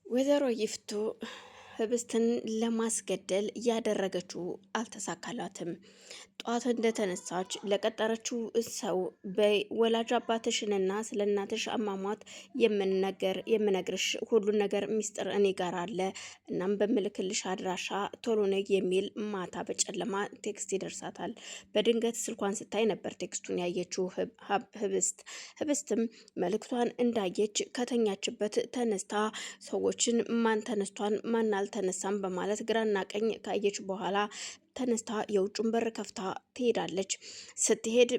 ወይዘሮ ይፍቱ ህብስትን ለማስገደል ያደረገችው አልተሳካላትም። ጧት እንደተነሳች ለቀጠረችው ሰው በወላጅ አባትሽንና ስለ እናትሽ አሟሟት የምነግርሽ ሁሉን ነገር ሚስጥር እኔ ጋር አለ። እናም በምልክልሽ አድራሻ ቶሎ ነይ የሚል ማታ በጨለማ ቴክስት ይደርሳታል። በድንገት ስልኳን ስታይ ነበር ቴክስቱን ያየችው። ህብስትም መልእክቷን እንዳየች ከተኛችበት ተነስታ ሰዎችን ማን ተነስቷን ማን አልተነሳም በማለት ግራና ቀኝ ካየች በኋላ ተነስታ የውጩን በር ከፍታ ትሄዳለች። ስትሄድ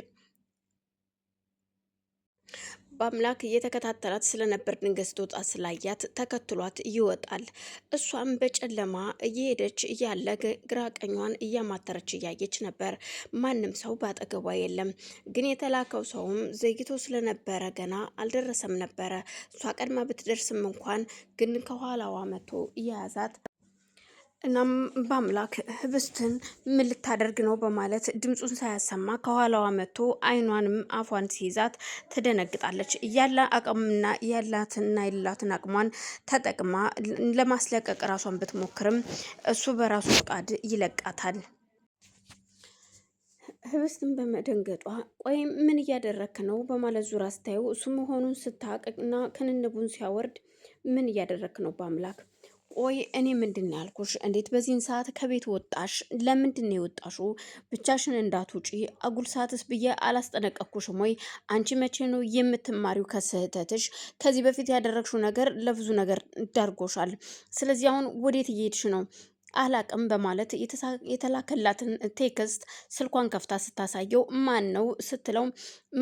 በአምላክ እየተከታተላት ስለነበር ድንገት ስትወጣ ስላያት ተከትሏት ይወጣል። እሷም በጨለማ እየሄደች እያለ ግራ ቀኟን እያማተረች እያየች ነበር። ማንም ሰው ባጠገቧ የለም። ግን የተላከው ሰውም ዘግይቶ ስለነበረ ገና አልደረሰም ነበረ። እሷ ቀድማ ብትደርስም እንኳን ግን ከኋላዋ መጥቶ እየያዛት እናም በአምላክ ህብስትን ምን ልታደርግ ነው በማለት ድምፁን ሳያሰማ ከኋላዋ መጥቶ አይኗንም አፏን ሲይዛት ትደነግጣለች። ያለ አቅምና ያላትና የሌላትን አቅሟን ተጠቅማ ለማስለቀቅ ራሷን ብትሞክርም እሱ በራሱ ፈቃድ ይለቃታል። ህብስትን በመደንገጧ ቆይ ምን እያደረክ ነው በማለት ዙራ ስታየው እሱ መሆኑን ስታቅና ክንንቡን ሲያወርድ ምን እያደረክ ነው በአምላክ ቆይ እኔ ምንድን ያልኩሽ? እንዴት በዚህን ሰዓት ከቤት ወጣሽ? ለምንድን ነው የወጣሽው? ብቻሽን እንዳትውጪ አጉል ሰዓትስ ብዬ አላስጠነቀቅኩሽም ወይ? አንቺ መቼ ነው የምትማሪው ከስህተትሽ? ከዚህ በፊት ያደረግሽው ነገር ለብዙ ነገር ዳርጎሻል። ስለዚህ አሁን ወዴት እየሄድሽ ነው? አላቅም በማለት የተላከላትን ቴክስት ስልኳን ከፍታ ስታሳየው ማን ነው ስትለው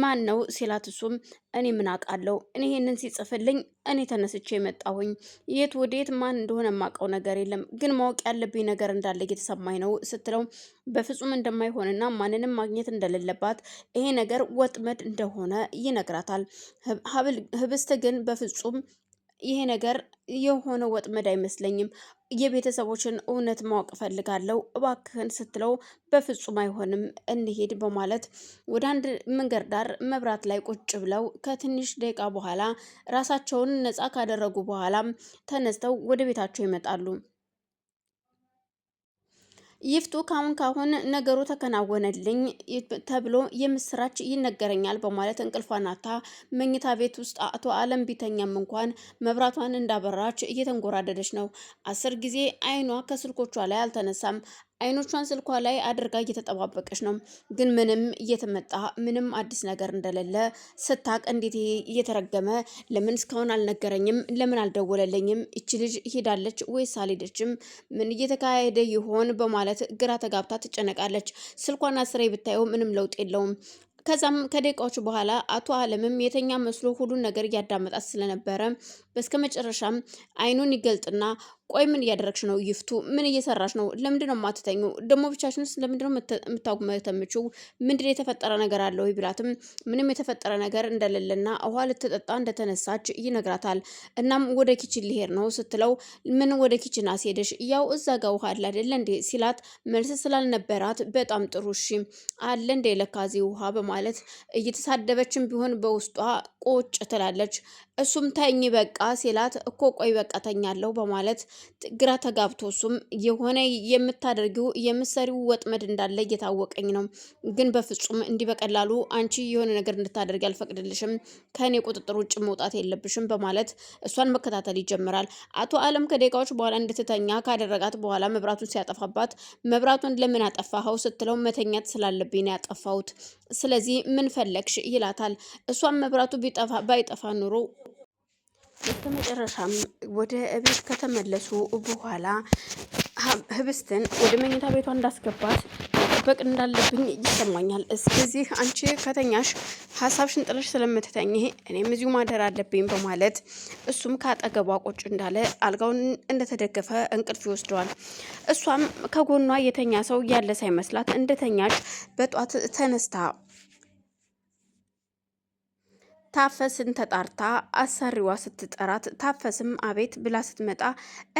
ማን ነው ሲላት እሱም እኔ ምን አውቃለሁ እኔ ይሄንን ሲጽፍልኝ እኔ ተነስቼ የመጣሁኝ የት ወዴት ማን እንደሆነ የማውቀው ነገር የለም ግን ማወቅ ያለብኝ ነገር እንዳለ እየተሰማኝ ነው ስትለው በፍጹም እንደማይሆንና ማንንም ማግኘት እንደሌለባት ይሄ ነገር ወጥመድ እንደሆነ ይነግራታል። ህብስት ግን በፍጹም ይሄ ነገር የሆነ ወጥመድ አይመስለኝም የቤተሰቦችን እውነት ማወቅ እፈልጋለሁ እባክህን ስትለው በፍጹም አይሆንም እንሄድ በማለት ወደ አንድ መንገድ ዳር መብራት ላይ ቁጭ ብለው ከትንሽ ደቂቃ በኋላ ራሳቸውን ነፃ ካደረጉ በኋላም ተነስተው ወደ ቤታቸው ይመጣሉ። ይፍቱ ካሁን ነገሩ ተከናወነልኝ ተብሎ የምስራች ይነገረኛል በማለት እንቅልፏን አታ መኝታ ቤት ውስጥ አቶ አለም ቢተኛም እንኳን መብራቷን እንዳበራች እየተንጎራደደች ነው። 10 ጊዜ አይኗ ከስልኮቿ ላይ አልተነሳም። አይኖቿን ስልኳ ላይ አድርጋ እየተጠባበቀች ነው። ግን ምንም እየተመጣ ምንም አዲስ ነገር እንደሌለ ስታቅ እንዴት እየተረገመ ለምን እስካሁን አልነገረኝም? ለምን አልደወለልኝም? እቺ ልጅ ሄዳለች ወይስ አልሄደችም? ምን እየተካሄደ ይሆን በማለት ግራ ተጋብታ ትጨነቃለች። ስልኳን አስሬ ብታየው ምንም ለውጥ የለውም። ከዛም ከደቂቃዎች በኋላ አቶ አለምም የተኛ መስሎ ሁሉን ነገር እያዳመጣት ስለነበረ በስከ መጨረሻም አይኑን ይገልጥና ቆይ ምን እያደረግሽ ነው ይፍቱ? ምን እየሰራሽ ነው? ለምንድን ነው የማትተኙ? ደግሞ ብቻሽንስ ለምንድን ነው የምታጉመተምችው? ምንድን የተፈጠረ ነገር አለ ወይ ብላትም ምንም የተፈጠረ ነገር እንደሌለና ውሃ ልትጠጣ እንደተነሳች ይነግራታል። እናም ወደ ኪችን ሊሄድ ነው ስትለው ምን ወደ ኪችን አስሄደሽ? ያው እዛ ጋር ውሃ አለ አይደለ እንዴ ሲላት መልስ ስላልነበራት በጣም ጥሩ እሺ አለ እንደ ለካዚ ውሃ በማለት እየተሳደበችም ቢሆን በውስጧ ቁጭ ትላለች። እሱም ተኝ በቃ ሲላት እኮ ቆይ በቃ ተኛለሁ በማለት ግራ ተጋብቶ እሱም የሆነ የምታደርጊው የምትሰሪው ወጥመድ እንዳለ እየታወቀኝ ነው፣ ግን በፍጹም እንዲህ በቀላሉ አንቺ የሆነ ነገር እንድታደርጊ አልፈቅድልሽም፣ ከእኔ ቁጥጥር ውጭ መውጣት የለብሽም በማለት እሷን መከታተል ይጀምራል። አቶ አለም ከደቂቃዎች በኋላ እንድትተኛ ካደረጋት በኋላ መብራቱን ሲያጠፋባት መብራቱን ለምን አጠፋኸው ስትለው መተኛት ስላለብኝ ነው ያጠፋሁት፣ ስለዚህ ምን ፈለግሽ ይላታል። እሷም መብራቱ ባይጠፋ ኑሮ በመጨረሻም ወደ ቤት ከተመለሱ በኋላ ህብስትን ወደ መኝታ ቤቷ እንዳስገባት መጠበቅ እንዳለብኝ ይሰማኛል። እስከዚህ አንቺ ከተኛሽ ሀሳብሽን ጥለሽ ስለምትተኝ እኔም እዚሁ ማደር አለብኝ በማለት እሱም ካጠገቧ ቁጭ እንዳለ አልጋውን እንደተደገፈ እንቅልፍ ይወስደዋል። እሷም ከጎኗ የተኛ ሰው ያለ ሳይመስላት እንደተኛች በጧት ታፈስን ተጣርታ አሰሪዋ ስትጠራት ታፈስም አቤት ብላ ስትመጣ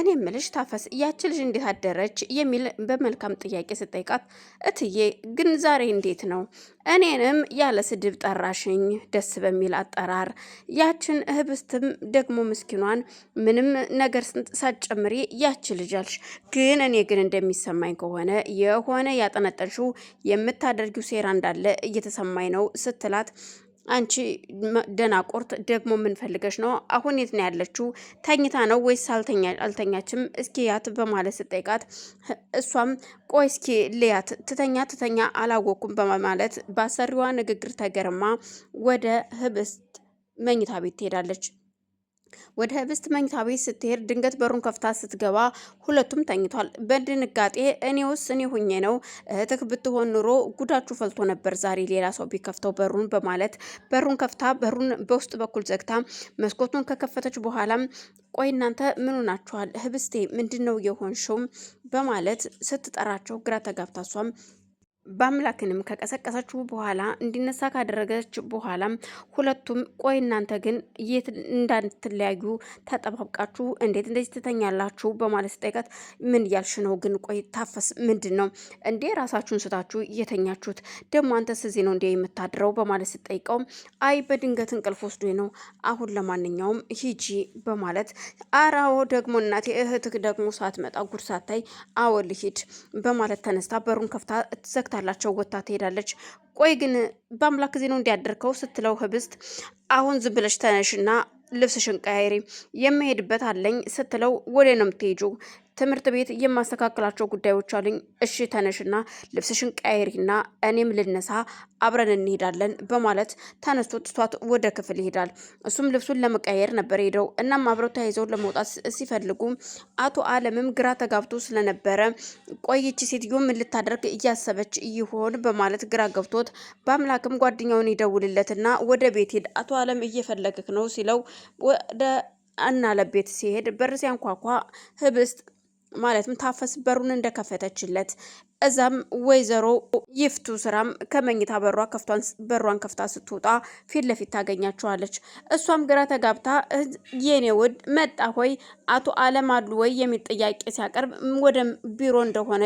እኔ ምልሽ ታፈስ ያች ልጅ እንዴት አደረች የሚል በመልካም ጥያቄ ስጠይቃት እትዬ ግን ዛሬ እንዴት ነው እኔንም ያለ ስድብ ጠራሽኝ ደስ በሚል አጠራር ያችን ህብስትም ደግሞ ምስኪኗን ምንም ነገር ሳትጨምሪ ያች ልጅ አልሽ ግን እኔ ግን እንደሚሰማኝ ከሆነ የሆነ ያጠነጠልሽው የምታደርጊው ሴራ እንዳለ እየተሰማኝ ነው ስትላት አንቺ ደናቁርት ደግሞ ምን ፈልገሽ ነው? አሁን የት ነው ያለችው? ተኝታ ነው ወይስ አልተኛችም? እስኪ ያት በማለት ስጠይቃት እሷም ቆይ እስኪ ልያት ትተኛ አላወኩም በማለት በአሰሪዋ ንግግር ተገርማ ወደ ህብስት መኝታ ቤት ትሄዳለች። ወደ ህብስት መኝታ ቤት ስትሄድ ድንገት በሩን ከፍታ ስትገባ ሁለቱም ተኝቷል። በድንጋጤ እኔ ሁኜ ነው እህትህ ብትሆን ኑሮ ጉዳችሁ ፈልቶ ነበር ዛሬ ሌላ ሰው ቢከፍተው በሩን በማለት በሩን ከፍታ በሩን በውስጥ በኩል ዘግታ መስኮቱን ከከፈተች በኋላም ቆይ እናንተ ምን ሆናችኋል? ህብስቴ ምንድነው የሆንሽው? በማለት ስትጠራቸው ግራ ተጋብታ እሷም በአምላክንም ከቀሰቀሰችው በኋላ እንዲነሳ ካደረገች በኋላም ሁለቱም ቆይ እናንተ ግን የት እንዳትለያዩ ተጠባብቃችሁ እንዴት እንደዚህ ትተኛላችሁ? በማለት ስጠይቃት ምን እያልሽ ነው ግን? ቆይ ታፈስ ምንድን ነው እንዴ ራሳችሁን ስታችሁ እየተኛችሁት? ደግሞ አንተስ እዚህ ነው እንዴ የምታድረው? በማለት ስጠይቀው አይ በድንገት እንቅልፍ ወስዶ ነው። አሁን ለማንኛውም ሂጂ በማለት አራዎ ደግሞ እናቴ እህትህ ደግሞ ሳትመጣ ጉድ ሳታይ አዎ ልሂድ በማለት ተነስታ በሩን ከፍታ ትዘግታ ታላቸው ወጣ ትሄዳለች። ቆይ ግን በአምላክ ጊዜ ነው እንዲያደርከው ስትለው ህብስት አሁን ዝም ብለሽ ተነሽና ልብስሽን ቀያይሪ የምሄድበት አለኝ ስትለው ወደ ነው የምትሄጂው? ትምህርት ቤት የማስተካከላቸው ጉዳዮች አሉኝ። እሺ ተነሽና ልብስሽን ቀያይሪና እኔም ልነሳ አብረን እንሄዳለን በማለት ተነስቶ ትቷት ወደ ክፍል ይሄዳል። እሱም ልብሱን ለመቀየር ነበር ሄደው። እናም አብረው ተያይዘው ለመውጣት ሲፈልጉ አቶ አለምም ግራ ተጋብቶ ስለነበረ ቆይቺ ሴትዮ ምን ልታደርግ እያሰበች ይሆን በማለት ግራ ገብቶት በአምላክም ጓደኛውን ይደውልለትና ወደ ቤት ሄድ አቶ አለም እየፈለግክ ነው ሲለው ወደ እናለቤት ሲሄድ በር ሲያንኳኳ ህብስት ማለትም ታፈስ በሩን እንደከፈተችለት እዛም ወይዘሮ ይፍቱ ስራም ከመኝታ በሯን ከፍታ ስትወጣ ፊት ለፊት ታገኛቸዋለች። እሷም ግራ ተጋብታ የኔ ውድ መጣ ሆይ አቶ አለም አሉ ወይ የሚል ጥያቄ ሲያቀርብ ወደ ቢሮ እንደሆነ